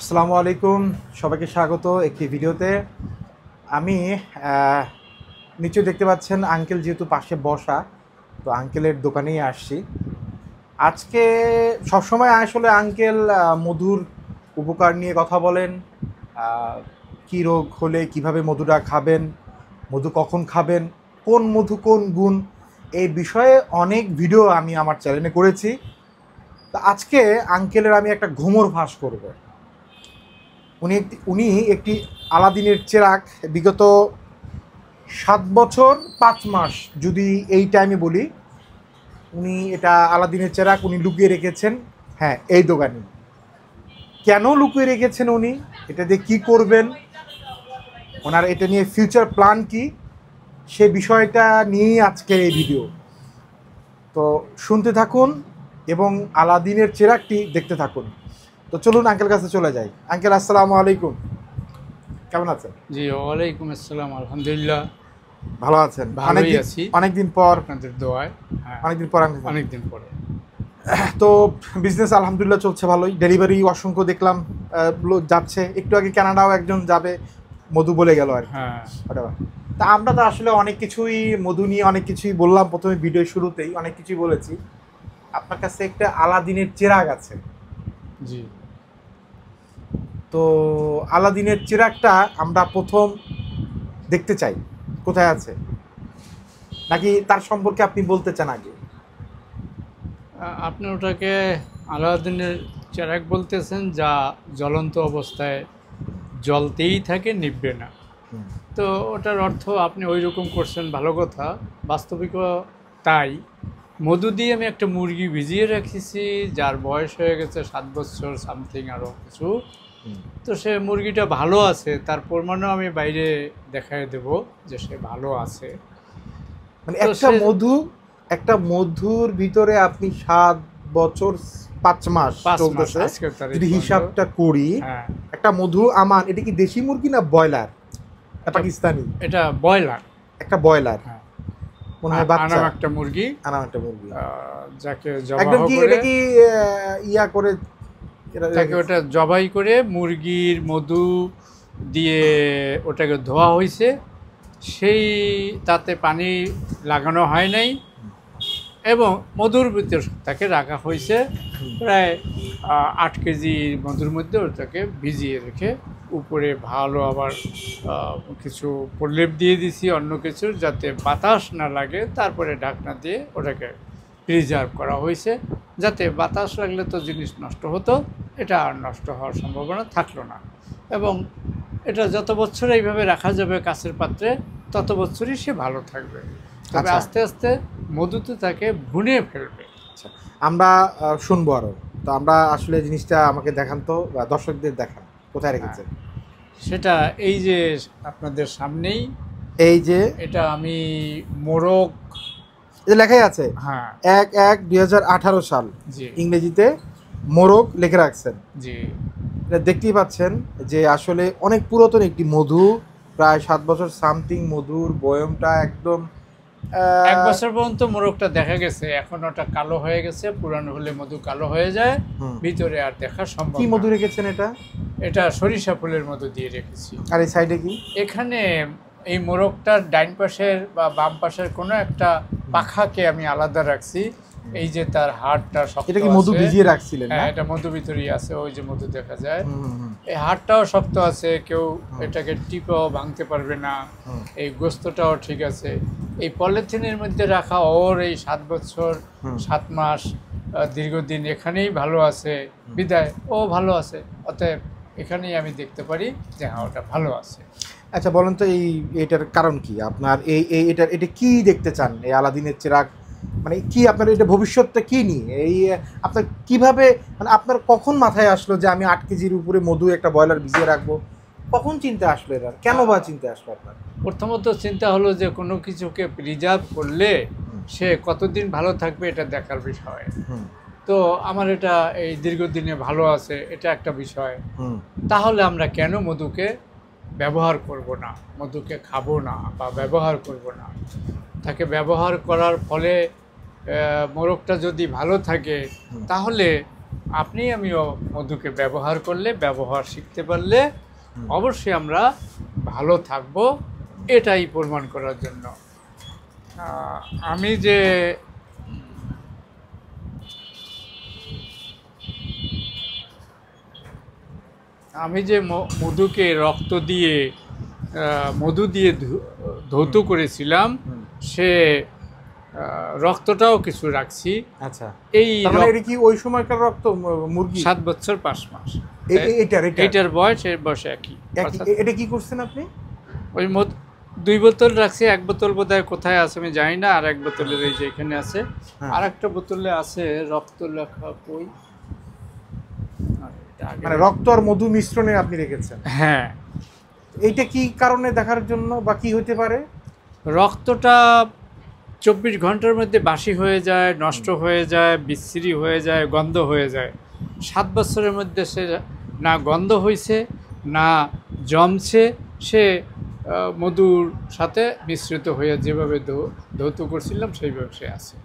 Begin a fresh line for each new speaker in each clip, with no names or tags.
আসসালামু আলাইকুম, সবাইকে স্বাগত একটি ভিডিওতে। আমি নিশ্চয়ই দেখতে পাচ্ছেন আঙ্কেল যেহেতু পাশে বসা, তো আঙ্কেলের দোকানেই আসছি আজকে। সবসময় আসলে আঙ্কেল মধুর উপকার নিয়ে কথা বলেন, কী রোগ হলে কিভাবে মধুটা খাবেন, মধু কখন খাবেন, কোন মধু কোন গুণ, এই বিষয়ে অনেক ভিডিও আমি আমার চ্যানেলে করেছি। তো আজকে আঙ্কেলের আমি একটা ঘুমর ফাঁস করব। উনি একটি আলাদিনের চেরাগ বিগত 7 বছর 5 মাস, যদি এই টাইমে বলি, উনি এটা আলাদিনের চেরাগ উনি লুকিয়ে রেখেছেন। হ্যাঁ, এই দোকানে কেন লুকিয়ে রেখেছেন উনি, এটা দিয়ে কী করবেন, ওনার এটা নিয়ে ফিউচার প্ল্যান কি, সে বিষয়টা নিয়েই আজকের এই ভিডিও। তো শুনতে থাকুন এবং আলাদিনের চেরাগটি দেখতে থাকুন। তো চলুন আঙ্কেল কাছে চলে যাই। আঙ্কেল আসসালামু আলাইকুম, কেমন আছেন?
জি, ওয়ালাইকুম আসসালাম। আলহামদুলিল্লাহ
ভালো আছেন?
ভালোই আছি
অনেকদিন পর,
আপনাদের দোয়ায়। হ্যাঁ,
অনেকদিন পর আঙ্কেল।
অনেকদিন পরে।
তো বিজনেস আলহামদুলিল্লাহ চলছে ভালোই, ডেলিভারি অসংখ্য দেখলাম যাচ্ছে। একটু আগে কানাডাও একজন যাবে, মধু বলে গেল আর কি।
হ্যাঁ,
তা আমরা তো আসলে অনেক কিছুই মধু নিয়ে অনেক কিছুই বললাম, প্রথমে ভিডিও শুরুতেই অনেক কিছুই বলেছি। আপনার কাছে একটা আলাদিনের চেরাগ আছে,
জি।
তো আলাদিনের চেরাগটা আমরা প্রথম দেখতে চাই, কোথায় আছে, নাকি তার সম্পর্কে আপনি বলতে চান আগে?
আপনি ওটাকে আলাউদ্দিনের চেরাগ বলতেছেন, যা জ্বলন্ত অবস্থায় জ্বলতেই থাকে, নিভবে না। তো ওটার অর্থ আপনি ওই রকম করছেন, ভালো কথা। বাস্তবিকও তাই। মধু দিয়ে আমি একটা মুরগি ভিজিয়ে রেখেছি, যার বয়স হয়ে গেছে 7 বছর সামথিং, আরও কিছু। তো সে মুরগিটা ভালো আছে, তার প্রমাণও আমি বাইরে দেখায় দেব যে সে ভালো আছে।
মানে
তো
একটা মধুর ভিতরে আপনি 7 বছর 5 মাস চলতেছে, যদি হিসাবটা করি।
হ্যাঁ,
একটা মধু আমান, এটা কি দেশি মুরগি না ব্রয়লার না পাকিস্তানি?
এটা ব্রয়লার,
একটা ব্রয়লার।
হ্যাঁ,
মনে হয় বাচ্চা,
আনাম একটা মুরগি,
যাকে
জবাই
কি
করে,
এটা কি ইয়া করে,
তাকে ওটা জবাই করে মুরগির মধু দিয়ে ওটাকে ধোয়া হয়েছে। সেই তাতে পানি লাগানো হয় নাই এবং মধুর ভিতর তাকে রাখা হয়েছে। প্রায় 8 কেজি মধুর মধ্যে ওটাকে ভিজিয়ে রেখে উপরে ভালো আবার কিছু প্রলেপ দিয়ে দিছি অন্য কিছুর, যাতে বাতাস না লাগে। তারপরে ঢাকনা দিয়ে ওটাকে প্রিজার্ভ করা হয়েছে, যাতে বাতাস লাগলে তো জিনিস নষ্ট হতো, এটা আর নষ্ট হওয়ার সম্ভাবনা থাকলো না। এবং এটা যত বছর এইভাবে রাখা যাবে কাঁচের পাত্রে, তত বছরই সে ভালো থাকবে। তবে আস্তে আস্তে মধুতে তাকে ভুনে ফেলবে।
আচ্ছা, আমরা শুনবো আরো। তো আমরা আসলে জিনিসটা আমাকে দেখান তো, দর্শকদের দেখান কোথায় রেখেছেন।
সেটা এই যে আপনাদের সামনেই,
এই যে
এটা আমি মোরগ,
এই লেখাই আছে,
হ্যাঁ,
1/1/2018 সাল,
জি,
ইংরেজিতে মোরগ লিখে রাখছেন।
জি।
এটা দেখতেই পাচ্ছেন যে আসলে অনেক পুরাতন একটি মধু, প্রায় 7 বছর সামথিং। মধুর বয়মটা একদম
1 বছর পর্যন্ত মোরগটা দেখা গেছে, এখন ওটা কালো হয়ে গেছে। পুরানো হলে মধু কালো হয়ে যায়, ভিতরে আর দেখা সম্ভব।
কি মধু রেখেছেন এটা?
এটা সরিষা ফুলের মধু দিয়ে রেখেছি।
আর এই সাইডে কি?
এখানে এই মোরগটার ডাইন পাশের বা বাম পাশের কোনো একটা পাখাকে আমি আলাদা রাখছি। এই যে তার হাড়টা শক্ত,
এটা কি মধু ভিজিয়ে রাখছিলেন?
হ্যাঁ, এটা মধু ভিতরেই আছে, ওই যে মধু দেখা যায়। এই হাড়টাও শক্ত আছে, কেউ এটাকে টিপেও ভাঙতে পারবে না। এই গোস্তটাও ঠিক আছে। এই পলিথিনের মধ্যে রাখা ওর এই 7 বছর 7 মাস দীর্ঘদিন এখানেই ভালো আছে, বিদায় ও ভালো আছে। অতএব এখানেই আমি দেখতে পারি যে হ্যাঁ, ওটা ভালো আছে।
আচ্ছা, বলেন তো এটার কারণ কি আপনার? এটা কি দেখতে চান এই আলাদিনের চেরাগ? মানে কি আপনার এটা ভবিষ্যৎটা কি নিয়ে, এই আপনার কিভাবে, মানে আপনার কখন মাথায় আসলো যে আমি 8 কেজির উপরে মধু একটা ব্রয়লার ভিজিয়ে রাখবো? কখন চিন্তা আসলো এটা? কেন বা চিন্তা আসলো আপনার?
প্রথমত চিন্তা হলো যে কোনো কিছুকে প্রিজার্ভ করলে সে কতদিন ভালো থাকবে, এটা দেখার বিষয়। তো আমার এটা এই দীর্ঘদিনে ভালো আছে, এটা একটা বিষয়। তাহলে আমরা কেন মধুকে ব্যবহার করব না, মধুকে খাবো না বা ব্যবহার করব না? তাকে ব্যবহার করার ফলে মোরগটা যদি ভালো থাকে, তাহলে আপনি আমিও মধুকে ব্যবহার করলে, ব্যবহার শিখতে পারলে অবশ্যই আমরা ভালো থাকব, এটাই প্রমাণ করার জন্য। আমি যে মধুকে রক্ত দিয়ে মধু দিয়ে ধৌত করেছিলাম, সে রক্তটাও কিছু রাখছি।
আচ্ছা,
এই
এটা কি ওই সময়কার রক্ত মুরগি?
7 বছর 5 মাস
এটার
বয়স, এর বয়স একই।
এটা কি করছেন আপনি?
ওই 2 বোতল রাখছি, 1 বোতল বোধহয় কোথায় আছে আমি জানি না, আর 1 বোতলের এই যে এখানে আছে, আর একটা বোতলে আছে রক্ত লেখা। কই,
মানে রক্ত আর মধু মিশ্রণে আপনি রেখেছেন?
হ্যাঁ।
এইটা কি কারণে দেখার জন্য, বা কি হতে পারে?
রক্তটা 24 ঘন্টার মধ্যে বাসি হয়ে যায়, নষ্ট হয়ে যায়, বিশ্রী হয়ে যায়, গন্ধ হয়ে যায়। 7 বছরের মধ্যে সে না গন্ধ হয়েছে, না জমছে, সে মধুর সাথে মিশ্রিত হয়ে যেভাবে ধৌত করছিলাম সেইভাবে সে আছে।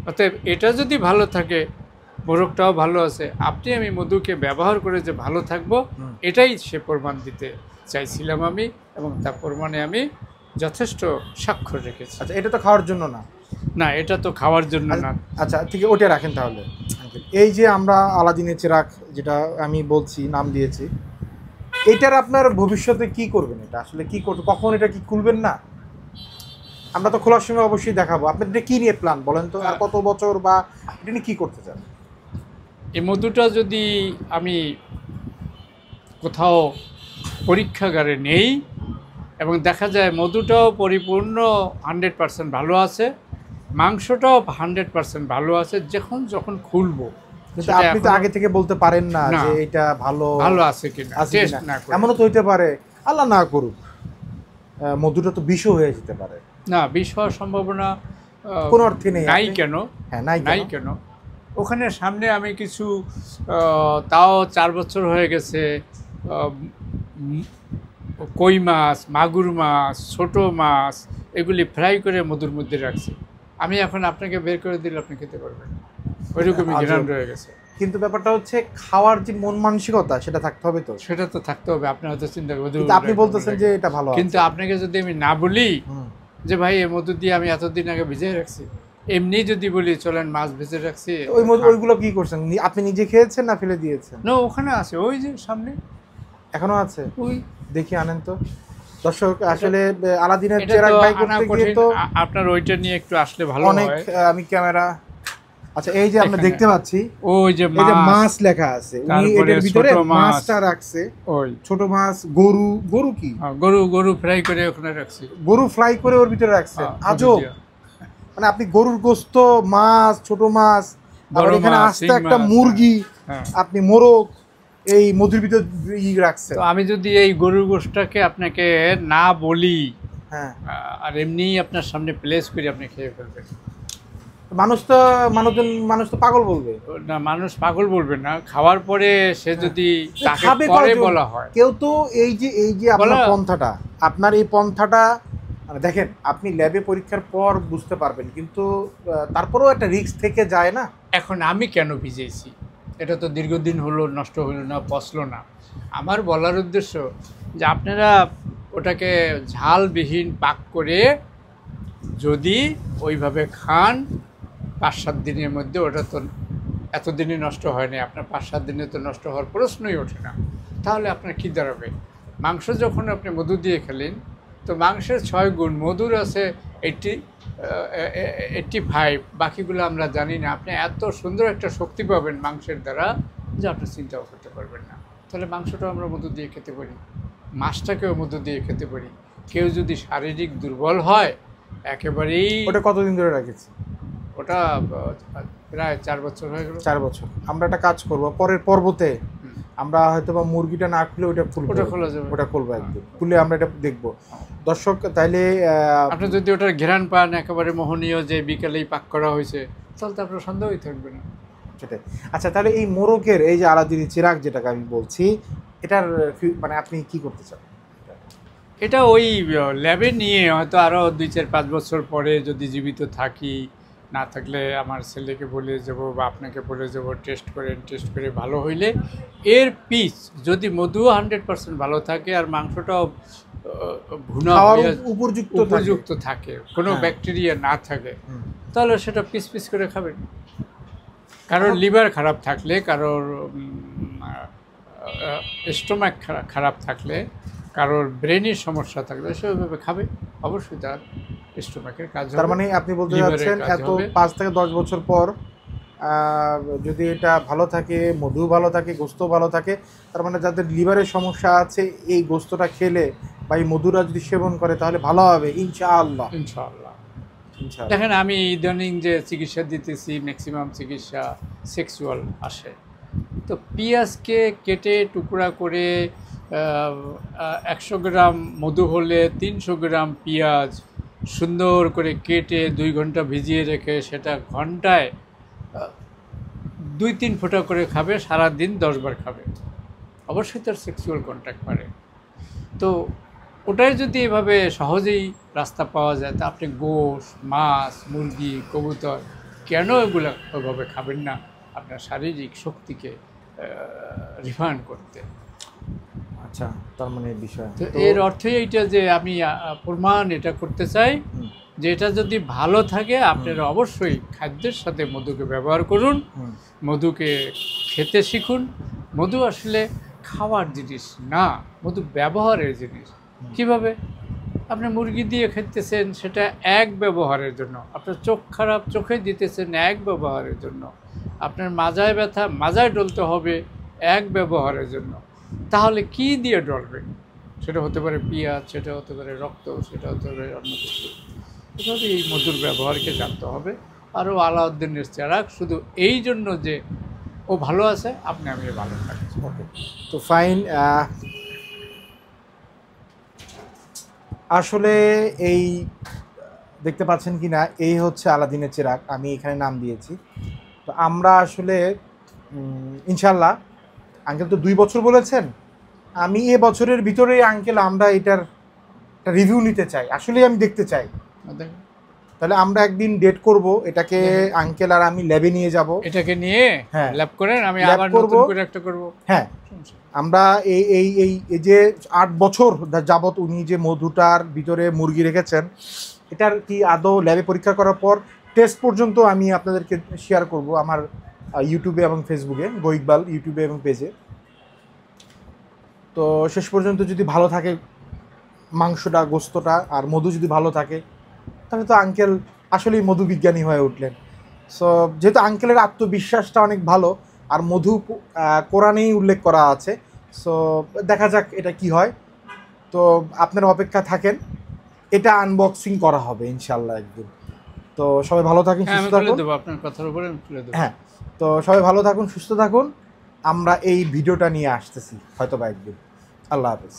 অতএব এটা যদি ভালো থাকে, মোরগটাও ভালো আছে, আপনি আমি মধুকে ব্যবহার করে যে ভালো থাকবো, এটাই সে প্রমাণ দিতে চাইছিলাম আমি, এবং তার প্রমাণে আমি যথেষ্ট স্বাক্ষর রেখেছি।
আচ্ছা, এটা তো খাওয়ার জন্য না?
না, এটা তো খাওয়ার জন্য না।
আচ্ছা, ঠিক আছে, ওটা রাখেন তাহলে। এই যে আমরা আলাদিনের চেরাগ, যেটা আমি বলছি, নাম দিয়েছি, এটার আপনার ভবিষ্যতে কি করবেন? এটা আসলে কি করতে, কখন এটা কি খুলবেন না? আমরা তো খোলার সময় অবশ্যই দেখাবো। আপনার এটা কি নিয়ে প্ল্যান বলেন তো? আর কত বছর, বা এটা নিয়ে কি করতে চান?
এই মধুটা যদি আমি কোথাও পরীক্ষাগারে নেই এবং দেখা যায় মধুটাও পরিপূর্ণ 100% ভালো আছে, মাংসটাও 100% ভালো আছে, যখন খুলবো,
কিন্তু আপনি তো আগে থেকে বলতে পারেন না যে এটা ভালো
আছে কিনা, টেস্ট না করে।
এমনও তো হইতে পারে, আল্লাহ না করুক, মধুটা তো বিষ হয়ে যেতে পারে।
না, বিষ হওয়ার সম্ভাবনা
কোনো অর্থে নেই।
নাই কেন?
হ্যাঁ,
নাই কেন? ওখানে সামনে আমি কিছু, তাও 4 বছর হয়ে গেছে, কই মাছ, মাগুর মাছ, ছোট মাছ, এগুলি ফ্রাই করে মধুর মধ্যে রাখছি। আমি এখন আপনাকে বের করে দিলে আপনি খেতে পারবেন, ওইরকমই ঘ্রাণ রয়ে গেছে।
কিন্তু ব্যাপারটা হচ্ছে, খাওয়ার যে মন মানসিকতা, সেটা থাকতে হবে। তো
সেটা তো থাকতে হবে। আপনি হয়তো চিন্তা করবেন,
আপনি বলতেছেন যে এটা ভালো,
কিন্তু আপনাকে যদি আমি না বলি যে ভাই এই মধু দিয়ে আমি এতদিন আগে ভিজিয়ে রাখছি, এমনি যদি বলি চলেন মাছ ভেজে রাখছি,
ওইগুলো কি করছেন? আপনি নিজে খেয়েছেন না ফেলে দিয়েছেন?
না, ওখানে আছে, ওই যে সামনে
এখনো আছে।
ওই
দেখি, আনেন তো। দর্শক, আসলে আলাদিনের চেরাগ বাই করতে গিয়ে তো
আপনার ওইটা নিয়ে একটু আসলে ভালো হয়।
অনেক আমি ক্যামেরা, আচ্ছা, এই যে আমরা দেখতে পাচ্ছি,
ওই যে
মাছ লেখা আছে, উনি এর ভিতরে মাছটা রাখছে। ওই ছোট মাছ, গরু কি
গরু ফ্রাই করে ওখানে রাখছি,
গরু ফ্রাই করে ওর ভিতরে রাখছেন। আজব, মানে আপনি গরুর গোস্ত, মাছ, ছোট মাছ, আর এখানে আস্তে একটা মুরগি, আপনি মোরগ, এই মধুর ভিতর রাখছেন।
তো আমি যদি এই গরুর গোশতটাকে আপনাকে না বলি, আর এমনি আপনার সামনে প্লেস করে আপনি খেয়ে ফেলবেন,
মানুষ তো পাগল বলবে।
না, মানুষ পাগল বলবে না, খাওয়ার পরে সে যদি তাকে পরে বলা হয়।
কেউ তো এই যে আপনার পন্থাটা, আপনার এই পন্থাটা, দেখেন, আপনি ল্যাবে পরীক্ষার পর বুঝতে পারবেন, কিন্তু তারপরেও একটা রিস্ক থেকে যায় না।
এখন আমি কেন ভিজেছি, এটা তো দীর্ঘদিন হলো, নষ্ট হলো না, পচলো না। আমার বলার উদ্দেশ্য যে আপনারা ওটাকে ঝালবিহীন পাক করে যদি ওইভাবে খান, 5-7 দিনের মধ্যে, ওটা তো এতদিনই নষ্ট হয়নি, আপনার 5-7 দিনে তো নষ্ট হওয়ার প্রশ্নই ওঠে না। তাহলে আপনার কী দাঁড়াবে? মাংস যখন আপনি মধু দিয়ে খেলেন, তো মাংসের 6 গুণ, মধুর আছে 85, বাকিগুলো আমরা জানি না। আপনি এত সুন্দর একটা শক্তি পাবেন মাংসের দ্বারা যে আপনি চিন্তাও করতে পারবেন না। তাহলে মাংসটাও আমরা মধু দিয়ে খেতে পারি, মাছটাকেও মধু দিয়ে খেতে পারি। কেউ যদি শারীরিক দুর্বল হয়, একেবারেই।
ওটা কতদিন ধরে রেখেছি?
ওটা প্রায় 4 বছর হয়ে গেল।
4 বছর। আমরা একটা কাজ করবো, পরের পর্বতে আমরা হয়তো বা মুরগিটা না খুলে ওটা খুলবো,
ওটা খোলা যাবে,
ওটা খুলবো একদম, খুলে আমরা এটা দেখবো। দর্শক, তাইলে
আপনি যদি ওটার ঘ্রাণ পান একেবারে মোহনীয়, যে বিকেলেই পাক করা হয়েছে, তাহলে তো আপনার সন্দেহই থাকবে না।
সেটাই। আচ্ছা, তাহলে এই মোরগের এই যে আলাদিনের চেরাগ যেটাকে আমি বলছি, এটার মানে আপনি কি করতে চান?
এটা ওই ল্যাবে নিয়ে হয়তো আরও 2-4-5 বছর পরে যদি জীবিত থাকি, না থাকলে আমার ছেলেকে বলে যাব বা আপনাকে বলে যাব, টেস্ট করেন, টেস্ট করে ভালো হইলে এর পিস যদি মধুও 100% ভালো থাকে আর মাংসটাও ভুনা
খাওয়ার
হয়ে
উপযুক্ত
থাকে, কোনো
হ্যাঁ।
ব্যাকটেরিয়া না থাকে, তাহলে সেটা পিস পিস করে খাবেন। কারোর লিভার খারাপ থাকলে, কারোর স্টোমাক খারাপ থাকলে, কারোর ব্রেনের সমস্যা থাকলে সেভাবে খাবে, অবশ্যই তার স্টোমাকের কাজ হবে।
তার মানে আপনি বলতে
লিভারের
যাচ্ছেন
কাজ
এত
হবে।
5 থেকে 10 বছর পর যদি এটা ভালো থাকে, মধু ভালো থাকে, গোস্ত ভালো থাকে, তার মানে যাদের লিভারের সমস্যা আছে এই গোস্তটা খেলে বা এই মধুরা যদি সেবন করে তাহলে ভালো হবে ইনশাআল্লাহ।
ইনশাআল্লাহ।
ইনশাআল্লাহ।
দেখেন আমি ইদানিং যে চিকিৎসা দিতেছি ম্যাক্সিমাম চিকিৎসা সেক্সুয়াল আসে। তো পেঁয়াজকে কেটে টুকরা করে 100 গ্রাম মধু হলে 300 গ্রাম পেঁয়াজ সুন্দর করে কেটে 2 ঘন্টা ভিজিয়ে রেখে সেটা ঘন্টায় 2-3 ফোঁটা করে খাবে, সারাদিন 10 বার খাবে, অবশ্যই তার সেক্সুয়াল কন্ট্যাক্ট বাড়ে। তো ওটাই যদি এভাবে সহজেই রাস্তা পাওয়া যায়, তা আপনি গোশ, মাছ, মুরগি, কবুতর কেন এগুলো ওইভাবে খাবেন না আপনার শারীরিক শক্তিকে রিফাইন করতে?
আচ্ছা, তার মানে এই বিষয়
তো এর অর্থই এইটা যে আমি প্রমাণ এটা করতে চাই যে এটা যদি ভালো থাকে আপনারা অবশ্যই খাদ্যের সাথে মধুকে ব্যবহার করুন, মধুকে খেতে শিখুন। মধু আসলে খাওয়ার জিনিস না, মধু ব্যবহারের জিনিস। কিভাবে? আপনি মুরগি দিয়ে খেতেছেন, সেটা এক ব্যবহারের জন্য। আপনার চোখ খারাপ, চোখে দিতেছেন এক ব্যবহারের জন্য। আপনার মাজায় ব্যথা, মাজায় ডলতে হবে এক ব্যবহারের জন্য। তাহলে কি দিয়ে ডলবেন? সেটা হতে পারে পেঁয়াজ, সেটা হতে পারে রক্ত, সেটা হতে পারে অন্য কিছু। এভাবে এই মধুর ব্যবহারকে জানতে হবে। আরও আলাউদ্দিনের চেরাগ শুধু এই জন্য যে ও ভালো আছে, আপনি আমি ভালো থাকছি।
ওকে, তো ফাইন। আসলে এই দেখতে পাচ্ছেন কি না, এই হচ্ছে আলাদিনের চেরাগ, আমি এখানে নাম দিয়েছি। তো আমরা আসলে ইনশাল্লাহ, আঙ্কেল তো 2 বছর বলেছেন, আমি এ বছরের ভিতরেই আঙ্কেল আমরা এটার রিভিউ নিতে চাই, আসলে আমি দেখতে চাই। তাহলে আমরা একদিন ডেট করব, এটাকে আঙ্কেল আর আমি ল্যাবে নিয়ে যাব।
এটাকে নিয়ে
হ্যাঁ,
ল্যাব করেন, আমি
ল্যাব
আবার
করব।
নতুন করে একটা করব।
হ্যাঁ, আমরা এই এই এই এই যে 8 বছর যাবত উনি যে মধুটার ভিতরে মুরগি রেখেছেন, এটার কি আদৌ ল্যাবে পরীক্ষা করার পর টেস্ট পর্যন্ত আমি আপনাদেরকে শেয়ার করব আমার ইউটিউবে এবং ফেসবুকে, গো-ইকবাল ইউটিউবে এবং পেজে। তো শেষ পর্যন্ত যদি ভালো থাকে মাংসটা, গোস্তটা আর মধু যদি ভালো থাকে, তাহলে তো আঙ্কেল আসলেই মধু বিজ্ঞানী হয়ে উঠলেন। সো যেহেতু আঙ্কেলের আত্মবিশ্বাসটা অনেক ভালো আর মধু কোরআনেই উল্লেখ করা আছে, সো দেখা যাক এটা কি হয়। তো আপনারা অপেক্ষা থাকেন, এটা আনবক্সিং করা হবে ইনশাল্লাহ একদিন। তো সবাই ভালো থাকুন, সুস্থ থাকুন।
আপনার কথার উপরে আমি তুলে দেবো।
হ্যাঁ, তো সবাই ভালো থাকুন, সুস্থ থাকুন। আমরা এই ভিডিওটা নিয়ে আসতেছি হয়তো বা একদিন। আল্লাহ হাফেজ।